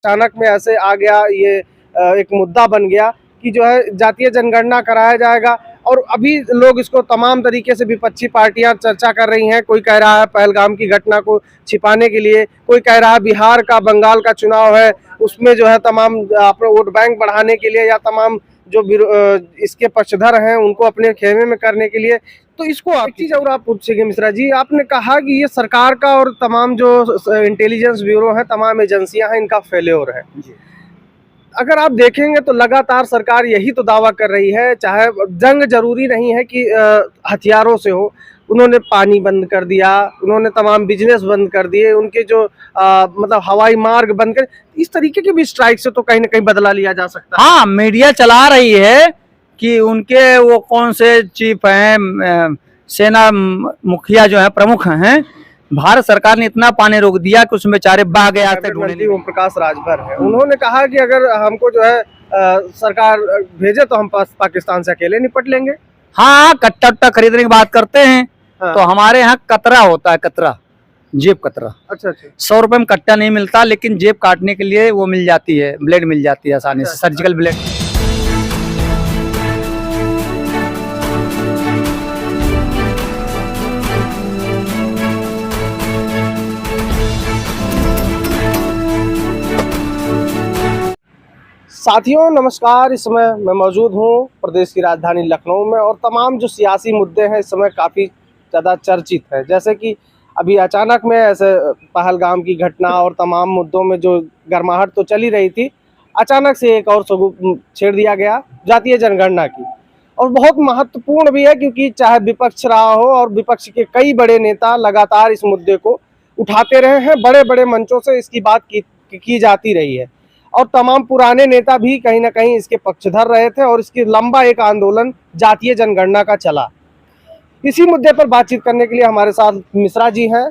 अचानक में ऐसे आ गया ये एक मुद्दा बन गया कि जो है जातीय जनगणना कराया जाएगा। और अभी लोग इसको तमाम तरीके से विपक्षी पार्टियां चर्चा कर रही हैं। कोई कह रहा है पहलगाम की घटना को छिपाने के लिए, कोई कह रहा है बिहार का बंगाल का चुनाव है उसमें जो है तमाम अपना वोट बैंक बढ़ाने के लिए, या तमाम जो इसके पक्षधर हैं उनको अपने खेमे में करने के लिए। तो इसको एक चीज और आप पूछेंगे मिश्रा जी, आपने कहा कि ये सरकार का और तमाम जो इंटेलिजेंस ब्यूरो है, तमाम एजेंसियां हैं, इनका फेल्योर है। अगर आप देखेंगे तो लगातार सरकार यही तो दावा कर रही है, चाहे जंग जरूरी नहीं है कि हथियारों से हो। उन्होंने पानी बंद कर दिया, उन्होंने तमाम बिजनेस बंद कर दिए, उनके जो मतलब हवाई मार्ग बंद कर, इस तरीके की भी स्ट्राइक से तो कहीं ना कहीं बदला लिया जा सकता है। हाँ, मीडिया चला रही है कि उनके वो कौन से चीफ हैं, सेना मुखिया जो है प्रमुख हैं, भारत सरकार ने इतना पानी रोक दिया कि उसमें बेचारे बह गया थे ढूंढने। ओम प्रकाश राजभर है, उन्होंने कहा कि अगर हमको जो है सरकार भेजे तो हम पाकिस्तान से अकेले निपट लेंगे। हाँ, कट्टा उट्टा खरीदने की बात करते हैं। हाँ। तो हमारे यहाँ कतरा होता है, कतरा, जेब कतरा। अच्छा अच्छा। 100 रुपए में कट्टा नहीं मिलता, लेकिन जेब काटने के लिए वो मिल जाती है, ब्लेड मिल जाती है आसानी से, सर्जिकल ब्लेड। साथियों नमस्कार, इस समय मैं मौजूद हूँ प्रदेश की राजधानी लखनऊ में, और तमाम जो सियासी मुद्दे हैं इस समय काफ़ी ज़्यादा चर्चित है। जैसे कि अभी अचानक में ऐसे पहलगाम की घटना और तमाम मुद्दों में जो गर्माहट तो चली रही थी, अचानक से एक और छेड़ दिया गया जातीय जनगणना की। और बहुत महत्वपूर्ण भी है, क्योंकि चाहे विपक्ष रहा हो और विपक्ष के कई बड़े नेता लगातार इस मुद्दे को उठाते रहे हैं, बड़े बड़े मंचों से इसकी बात की जाती रही है। और तमाम पुराने नेता भी कहीं ना कहीं इसके पक्षधर रहे थे, और इसकी लंबा एक आंदोलन जातीय जनगणना का चला। इसी मुद्दे पर बातचीत करने के लिए हमारे साथ मिश्रा जी हैं।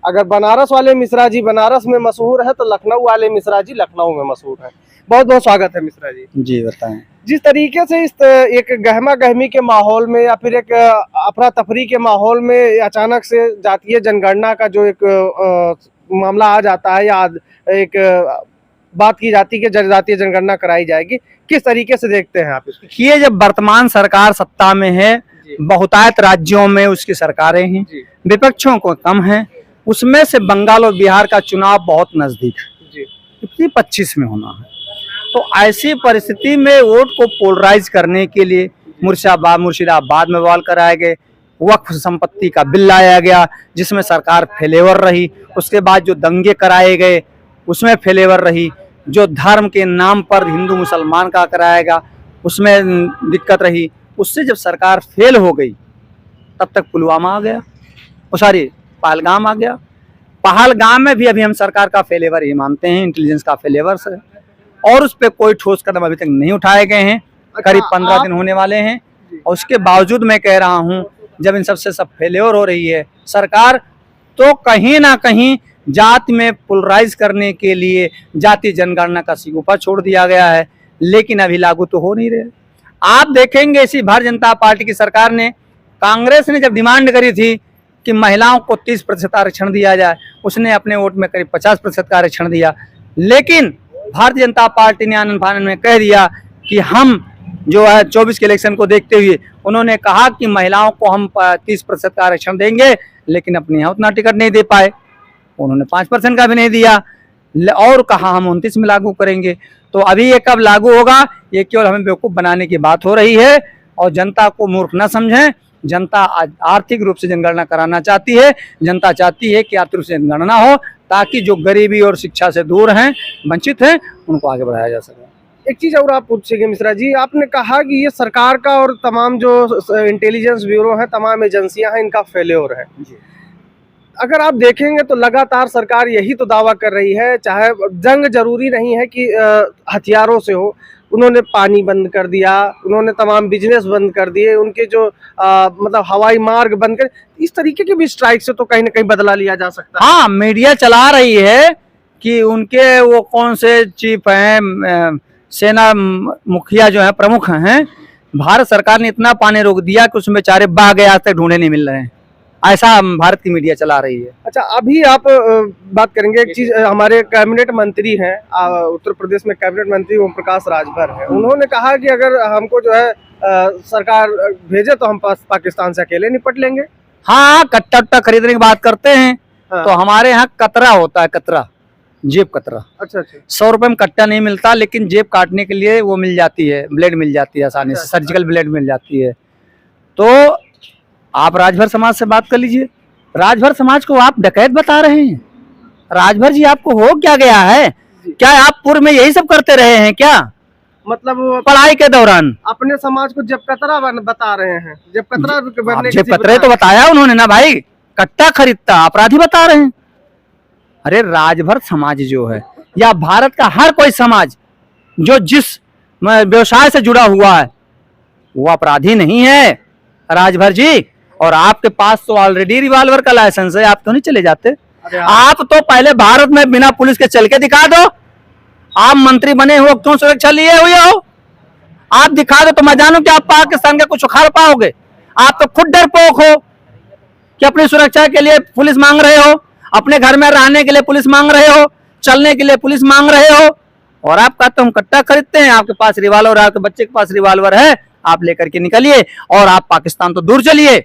अगर बनारस वाले मिश्रा जी बनारस में मशहूर है, तो लखनऊ वाले मिश्रा जी लखनऊ में मशहूर है। बहुत बहुत स्वागत है मिश्रा जी। जी बताएं। जिस तरीके से इस एक गहमा गहमी के माहौल में या फिर एक अफरा तफरी के माहौल में अचानक से जातीय जनगणना का जो एक मामला आ जाता है, या एक बात की जाती है कि जातीय जनगणना कराई जाएगी, किस तरीके से देखते हैं आप इसको? ये जब वर्तमान सरकार सत्ता में है, बहुतायत राज्यों में उसकी सरकारें हैं, विपक्षों को कम है, उसमें से बंगाल और बिहार का चुनाव बहुत नजदीक है, 25 में होना है। तो ऐसी परिस्थिति में वोट को पोलराइज करने के लिए मुर्शिदाबाद में बवाल कराए गए, वक्फ संपत्ति का बिल लाया गया जिसमें सरकार फेलेवर रही, उसके बाद जो दंगे कराए गए उसमें फेलेवर रही, जो धर्म के नाम पर हिंदू मुसलमान का कराएगा उसमें दिक्कत रही। उससे जब सरकार फेल हो गई तब तक पुलवामा आ गया, पहलगाम आ गया। पहलगाम में भी अभी हम सरकार का फेलेवर ही मानते हैं, इंटेलिजेंस का फेलेवर है, और उस पर कोई ठोस कदम अभी तक नहीं उठाए गए हैं। करीब 15 दिन होने वाले हैं, और उसके बावजूद मैं कह रहा हूं, जब इन सबसे सब फेल्योर हो रही है सरकार, तो कहीं ना कहीं जाति में पोलराइज करने के लिए जातीय जनगणना का सिगुफा छोड़ दिया गया है, लेकिन अभी लागू तो हो नहीं रहे। आप देखेंगे इसी भारतीय जनता पार्टी की सरकार ने, कांग्रेस ने जब डिमांड करी थी कि महिलाओं को 30% आरक्षण दिया जाए, उसने अपने वोट में करीब 50% का आरक्षण दिया। लेकिन भारतीय जनता पार्टी ने आनंद फानन में कह दिया कि हम जो है 24 के इलेक्शन को देखते हुए उन्होंने कहा कि महिलाओं को हम 30% का आरक्षण देंगे, लेकिन अपने यहाँ उतना टिकट नहीं दे पाए, उन्होंने 5% का भी नहीं दिया, और कहा हम 29 में लागू करेंगे। तो अभी ये कब लागू होगा, ये केवल हमें बेवकूफ़ बनाने की बात हो रही है, और जनता को मूर्ख न समझें। जनता आर्थिक रूप से जनगणना कराना चाहती है, जनता चाहती है कि आर्थिक रूप से जनगणना हो, ताकि जो गरीबी और शिक्षा से दूर हैं, वंचित हैं, उनको आगे बढ़ाया जा सके। एक चीज और आप पूछेंगे मिश्रा जी, आपने कहा कि ये सरकार का और तमाम जो इंटेलिजेंस ब्यूरो है, तमाम एजेंसियां हैं, इनका फेल्योर है। अगर आप देखेंगे तो लगातार सरकार यही तो दावा कर रही है, चाहे जंग जरूरी नहीं है कि हथियारों से हो। उन्होंने पानी बंद कर दिया, उन्होंने तमाम बिजनेस बंद कर दिए, उनके जो मतलब हवाई मार्ग बंद कर, इस तरीके की भी स्ट्राइक से तो कहीं ना कहीं बदला लिया जा सकता है। हाँ, मीडिया चला रही है कि उनके वो कौन से चीफ हैं, सेना मुखिया जो है प्रमुख हैं, भारत सरकार ने इतना पानी रोक दिया कि उसमें बेचारे बह गए, आज तक ढूंढे नहीं मिल रहे हैं। ऐसा भारत की मीडिया चला रही है। अच्छा, अभी आप बात करेंगे एक चीज, हमारे कैबिनेट मंत्री हैं, उत्तर प्रदेश में कैबिनेट मंत्री ओम प्रकाश राजभर हैं। उन्होंने कहा कि अगर हमको जो है सरकार भेजे तो हम पाकिस्तान से अकेले निपट लेंगे। हाँ, कट्टा उट्टा खरीदने की बात करते हैं। हाँ। तो हमारे यहाँ कतरा होता है, कतरा, जेब कतरा। अच्छा अच्छा। 100 रुपए में कट्टा नहीं मिलता, लेकिन जेब काटने के लिए वो मिल जाती है, ब्लेड मिल जाती है आसानी से, अच्छा, सर्जिकल ब्लेड मिल जाती है। तो आप राजभर समाज से बात कर लीजिए। राजभर समाज को आप डकैत बता रहे हैं। राजभर जी, आपको हो क्या गया है? क्या आप पूर्व में यही सब करते रहे हैं क्या? मतलब वो पढ़ाई के दौरान अपने समाज को जेब कतरा बता रहे हैं। जेब कतरा बनने जेब कतरे तो बताया उन्होंने ना भाई, कट्टा खरीदता अपराधी बता रहे हैं। अरे राजभर समाज जो है, या भारत का हर कोई समाज जो जिस व्यवसाय से जुड़ा हुआ है, वो अपराधी नहीं है राजभर जी। और आपके पास तो ऑलरेडी रिवॉल्वर का लाइसेंस है, आप तो नहीं चले जाते। आप तो पहले भारत में बिना पुलिस के चल के दिखा दो। आप मंत्री बने हो, क्यों सुरक्षा लिए हुए हो? आप दिखा दो तो मैं जानूं कि आप पाकिस्तान के कुछ उखाड़ पाओगे। आप तो खुद डरपोक हो कि अपनी सुरक्षा के लिए पुलिस मांग रहे हो, अपने घर में रहने के लिए पुलिस मांग रहे हो, चलने के लिए पुलिस मांग रहे हो, और आप कहते हम कट्टा खरीदते हैं। आपके पास रिवॉल्वर, आपके बच्चे के पास रिवॉल्वर है, आप लेकर के निकलिए और आप पाकिस्तान तो दूर चलिए।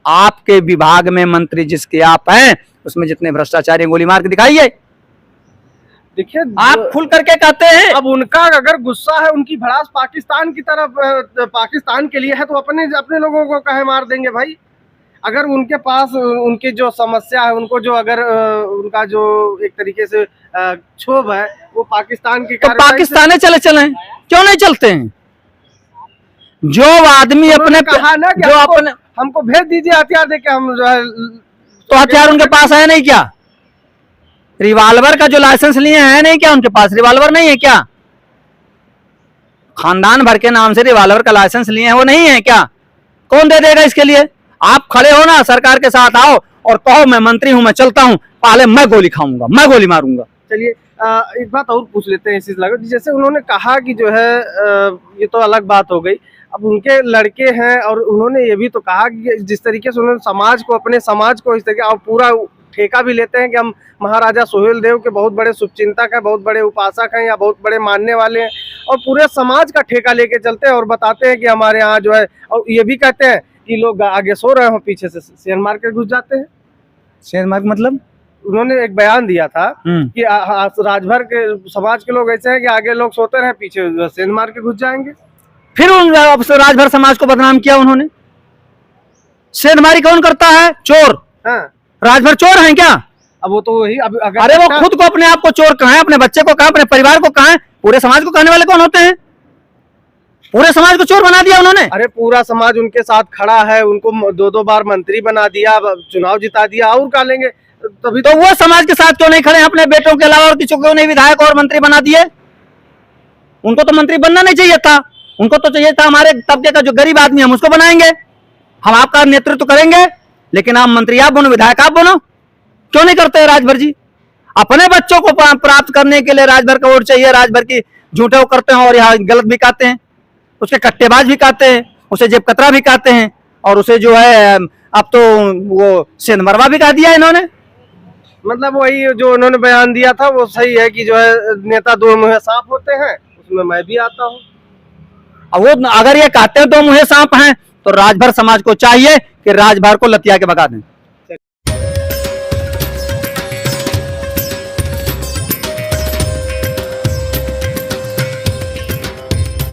आपके विभाग में मंत्री जिसके आप हैं, उसमें जितने भ्रष्टाचारी, गोली मार के दिखाइए। देखिए, आप खुल करके कहते हैं। अब उनका अगर गुस्सा है, उनकी भड़ास पाकिस्तान की तरफ, पाकिस्तान के लिए है, तो अपने लोगों को कहे मार देंगे भाई। अगर उनके पास उनकी जो समस्या है, उनको जो अगर उनका जो एक तरीके से क्षोभ है, वो पाकिस्तान की, तो पाकिस्तान चले क्यों नहीं चलते हैं? जो आदमी अपने कहा ना कि जो अपने हमको भेज दीजिए हथियार देके, हम जो है, तो हथियार उनके पास है नहीं क्या? रिवॉल्वर का जो लाइसेंस लिए है नहीं क्या उनके पास? रिवॉल्वर नहीं है क्या? खानदान भर के नाम से रिवॉल्वर का लाइसेंस लिए हैं, वो नहीं है क्या? कौन दे देगा इसके लिए? आप खड़े हो ना, सरकार के साथ आओ और कहो मैं मंत्री हूं, मैं चलता हूं, पहले मैं गोली खाऊंगा, मैं गोली मारूंगा। चलिए, एक बात और पूछ लेते हैं इसी से, जैसे उन्होंने कहा कि जो है ये तो अलग बात हो गई, अब उनके लड़के हैं और उन्होंने ये भी तो कहा कि जिस तरीके से उन्होंने समाज को, अपने समाज को इस तरीके, और पूरा ठेका भी लेते हैं कि हम महाराजा सोहेल देव के बहुत बड़े शुभचिंतक हैं, बहुत बड़े उपासक हैं, या बहुत बड़े मानने वाले हैं, और पूरे समाज का ठेका लेके चलते हैं और बताते हैं कि हमारे यहाँ जो है, और ये भी कहते हैं कि लोग आगे सो रहे हो, पीछे से शेयर मार्केट घुस जाते हैं। शेयर मार्केट मतलब? उन्होंने एक बयान दिया था कि राजभर के समाज के लोग ऐसे हैं कि आगे लोग सोते रहे, पीछे शेयर मार्केट घुस जाएंगे। फिर उन राजभर समाज को बदनाम किया उन्होंने। शेरमारी कौन करता है? चोर। हाँ। राजभर चोर हैं क्या? अब वो तो वही, अब अगर अरे वो खुद को, अपने आप को चोर कहें, अपने बच्चे को कहें, अपने परिवार को कहें, पूरे समाज को कहने वाले कौन होते हैं? पूरे समाज को चोर बना दिया उन्होंने। अरे पूरा समाज उनके साथ खड़ा है, उनको 2-2 बार मंत्री बना दिया, चुनाव जिता दिया, और क्या लेंगे? तभी तो वो समाज के साथ क्यों नहीं खड़े? अपने बेटों के अलावा और किसी को नहीं विधायक और मंत्री बना दिए? उनको तो मंत्री बनना नहीं चाहिए था। उनको तो चाहिए था हमारे तबके का जो गरीब आदमी, हम उसको बनाएंगे, हम आपका नेतृत्व करेंगे, लेकिन आप मंत्री आप बनो, विधायक आप बनो। क्यों नहीं करते राजभर जी? अपने बच्चों को प्राप्त करने के लिए राजभर का वोट चाहिए, राजभर की झूठे वो करते हैं और यहाँ गलत भी कहते हैं, उसके कट्टेबाज भी कहते हैं, उसे जेब कतरा भी कहते हैं, और उसे जो है अब तो वो सेंधमरवा भी कह दिया इन्होंने। मतलब वही जो उन्होंने बयान दिया था वो सही है कि जो है नेता दो मुँहे सांप होते हैं, उसमें मैं भी आता हूँ। अब वो अगर ये कहते हैं दो मुँहे सांप हैं, तो राजभर समाज को चाहिए कि राजभर को लतिया के भगा दें।